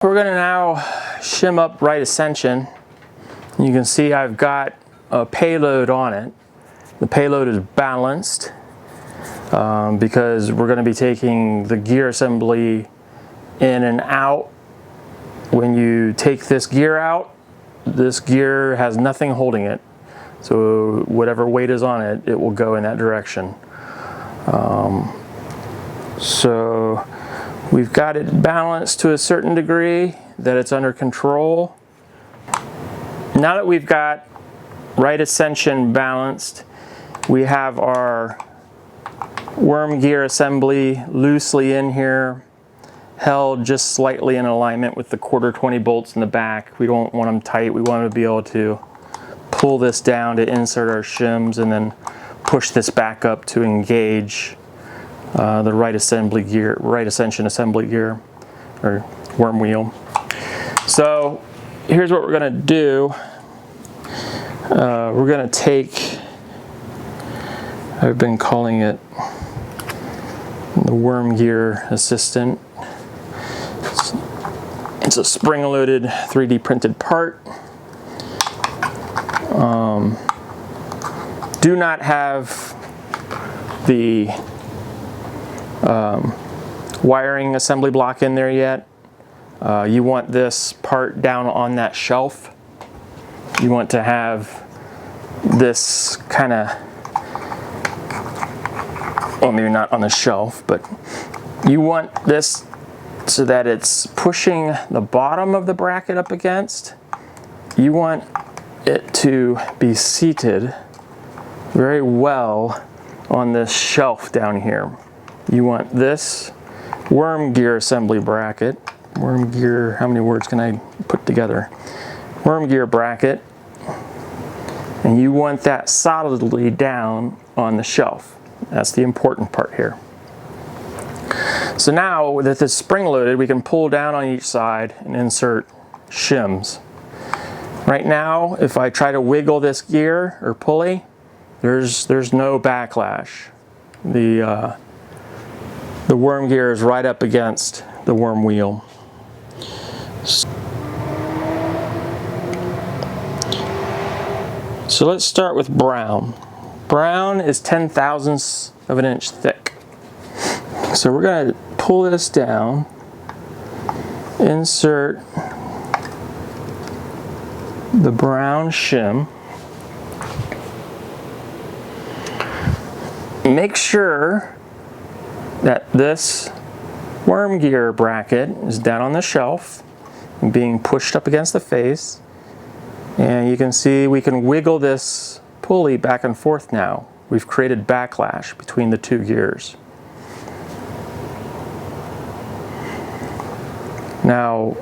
We're going to now shim up right ascension. You can see I've got a payload on it. The payload is balanced because we're going to be taking the gear assembly in and out. When you take this gear out, this gear has nothing holding it. So whatever weight is on it, it will go in that direction. So we've got it balanced to a certain degree that it's under control. Now that we've got right ascension balanced, we have our worm gear assembly loosely in here, held just slightly in alignment with the 1/4 bolts in the back. We don't want them tight. We want to be able to pull this down to insert our shims and then push this back up to engage the right ascension assembly gear or worm wheel. So here's what we're going to do. We're going to take, I've been calling it the worm gear assistant. It's a spring-loaded 3D printed part. Do not have the wiring assembly block in there yet. You want this part down on that shelf. You want to have this kind of, well, maybe not on the shelf, but you want this so that it's pushing the bottom of the bracket up against. You want it to be seated very well on this shelf down here. You want this worm gear assembly bracket, worm gear, how many words can I put together? Worm gear bracket, and you want that solidly down on the shelf. That's the important part here. So now that this is spring loaded, we can pull down on each side and insert shims. Right now, if I try to wiggle this gear or pulley, there's no backlash. The worm gear is right up against the worm wheel. So let's start with brown. Brown is 10/1000ths of an inch thick. So we're going to pull this down, insert the brown shim. Make sure that this worm gear bracket is down on the shelf and being pushed up against the face. And you can see we can wiggle this pulley back and forth now. We've created backlash between the two gears. Now,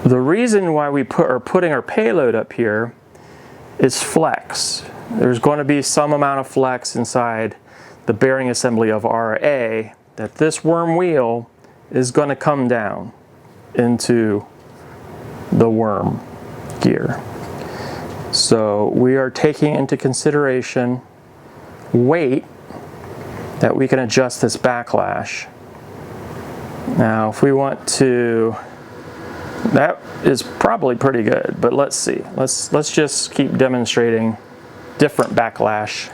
the reason why we are putting our payload up here is flex. There's going to be some amount of flex inside the bearing assembly of RA that this worm wheel is going to come down into the worm gear. So we are taking into consideration weight that we can adjust this backlash. Now if we want to, that is probably pretty good, but let's see. Let's just keep demonstrating different backlash.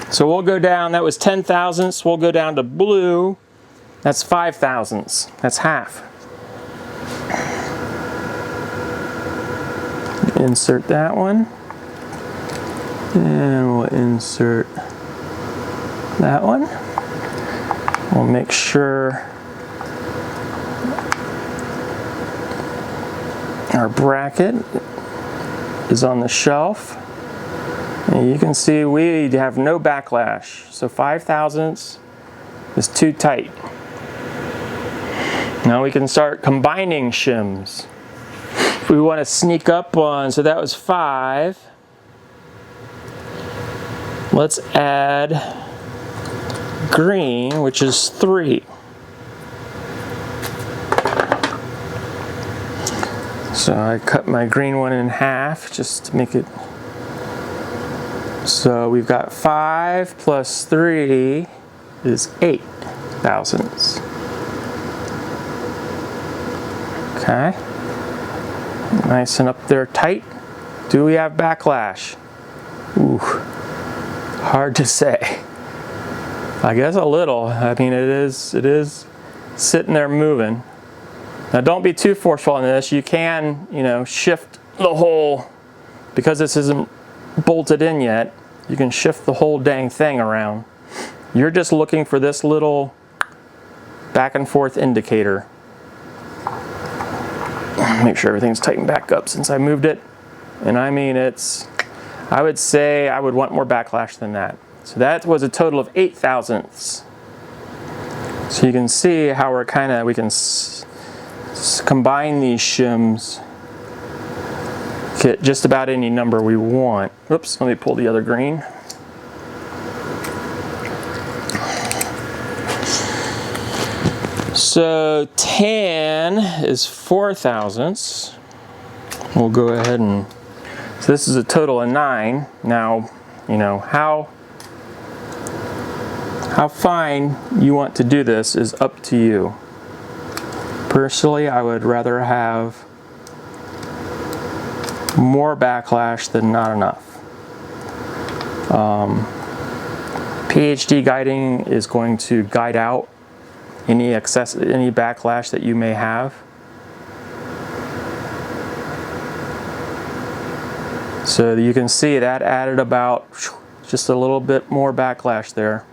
So we'll go down, that was 10/1000ths, we'll go down to blue, that's 5/1000ths, that's half. Insert that one, and we'll insert that one. We'll make sure our bracket is on the shelf. And you can see we have no backlash. So 5/1000ths is too tight. Now we can start combining shims. If we want to sneak up on, so that was 5. Let's add green, which is 3. So I cut my green one in half just to make it. So we've got 5 plus 3 is 8/1000ths. Okay. Nice and up there tight. Do we have backlash? Ooh, hard to say. I guess a little. I mean, it is sitting there moving. Now don't be too forceful on this. You can, shift the whole, because this isn't bolted in yet, you can shift the whole dang thing around. You're just looking for this little back and forth indicator. Make sure everything's tightened back up since I moved it. And I mean, I would say I would want more backlash than that. So that was a total of 8 thousandths. So you can see how we can combine these shims, get just about any number we want. Oops, let me pull the other green. So 10 is 4 thousandths. We'll go ahead and, so this is a total of 9. Now, how fine you want to do this is up to you. Personally, I would rather have more backlash than not enough. PhD guiding is going to guide out any backlash that you may have. So you can see that added about just a little bit more backlash there.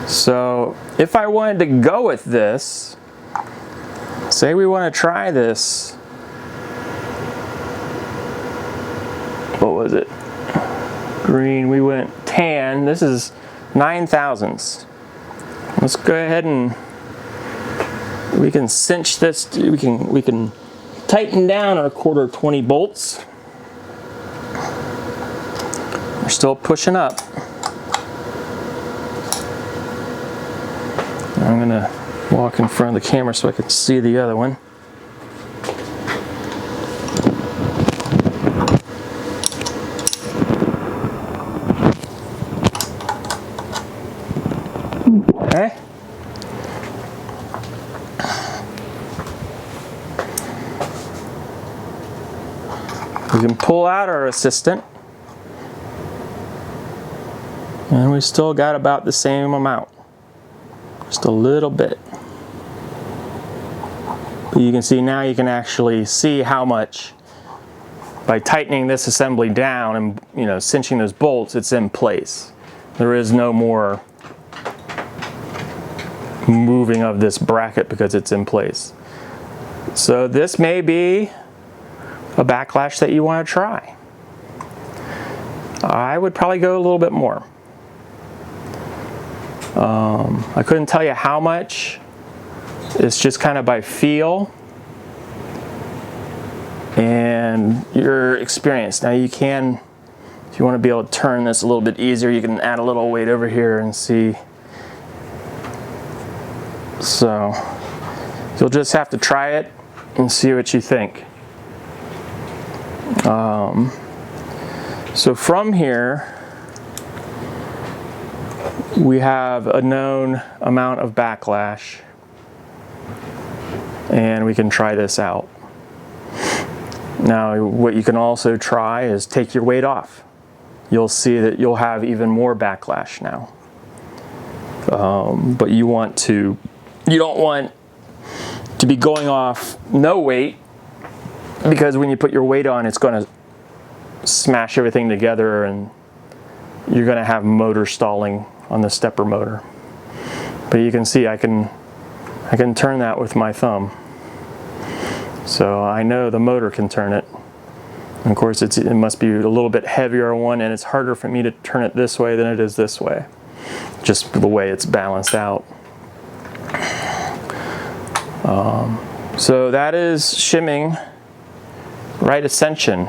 So if I wanted to go with this, say we want to try this, what was it? Green, we went tan, this is 9 thousandths. Let's go ahead and we can cinch this, we can tighten down our 1/4 20 bolts. We're still pushing up. I'm gonna walk in front of the camera so I can see the other one. Okay. We can pull out our assistant, and we still got about the same amount. Just a little bit. But you can see now, you can actually see how much, by tightening this assembly down and cinching those bolts, it's in place. There is no more moving of this bracket because it's in place. So this may be a backlash that you want to try. I would probably go a little bit more. I couldn't tell you how much. It's just kind of by feel and your experience. Now you can, if you want to be able to turn this a little bit easier, you can add a little weight over here and see. So you'll just have to try it and see what you think. So from here, we have a known amount of backlash, and we can try this out. Now, what you can also try is take your weight off. You'll see that you'll have even more backlash now. But you don't want to be going off no weight, because when you put your weight on, it's going to smash everything together and you're going to have motor stalling on the stepper motor. But you can see I can turn that with my thumb. So I know the motor can turn it. And of course it must be a little bit heavier one, and it's harder for me to turn it this way than it is this way. Just the way it's balanced out. So that is shimming right ascension.